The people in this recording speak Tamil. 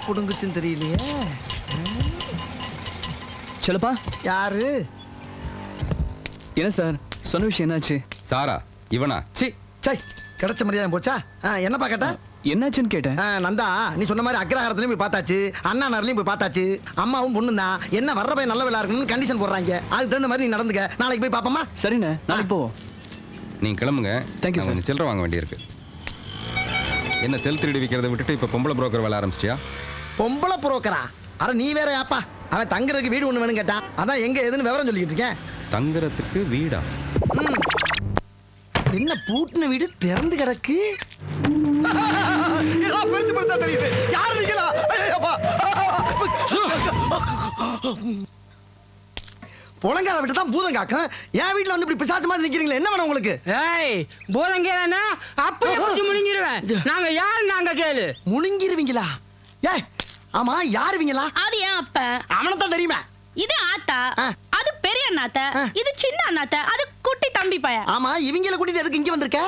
புடுங்குச்சுன்னு தெரியலையே. சொல்லப்பா. யாரு? என்ன சார் சொன்ன விஷயம் என்னாச்சு? சாரா இவனா? சி சை, கிடைச்ச மரியாதை போச்சா? என்னப்பா கேட்ட? என்னாச்சுன்னு கேட்டேன். நந்தா, நீ சொன்ன மாதிரி அக்ரஹாரத்துலயும் போய் பார்த்தாச்சு, அண்ணா நகர்லயும் போய் பார்த்தாச்சு. அம்மாவும் பொண்ணும் தான் என்ன வர்ற பையன் நல்ல வேலை இருக்கணும்னு கண்டிஷன் போடுறாங்க. அதுக்கு தகுந்த மாதிரி நீ நடந்துக்க. நாளைக்கு போய் பாப்போமா? சரிண்ணே, நாளைக்கு போவோம். நீ கிளம்புங்க. Thank you sir. சில்லறை வாங்க வேண்டியிருக்கு. என்ன செல் திருடி விற்கிறத விட்டுட்டு இப்போ பொம்பளை புரோக்கர் வேலை ஆரம்பிச்சிட்டியா? பொம்பளை புரோக்கரா? அட நீ வேற யாப்பா. அவன் தங்குறதுக்கு வீடு ஒண்ணு வேணும் கேட்டான். அதான் எங்க எதுன்னு விவரம் சொல்லிக்கிட்டு இருக்கேன். தங்குறதுக்கு வீடா? என்ன பூட்டின வீடு திறந்து கிடக்கு? புலங்கால விட்டு தான் பூதம் காக்கும். என் வீட்டுல வந்து இப்படி பிசாசு மாதிரி நிக்கிறீங்களே, என்ன வேணும் உங்களுக்கு? ஏய், பூதங்கேனா அப்படியே குச்சி முழுங்கிடுவேன். நாங்க யாரு நாங்க கேளு. முழுங்கிருவீங்களா? ஏய், ஆமா யாருவீங்களா? அது ஏன் அப்ப? அவனைத்தான் தெரியுமா? இது ஆத்தா, அது பெரிய அண்ணாத்த, இது சின்ன அண்ணாத்த, அது குட்டி தம்பி பையன். ஆமா, இவங்கள கூட்டிட்டு எதுக்கு இங்க வந்திருக்க?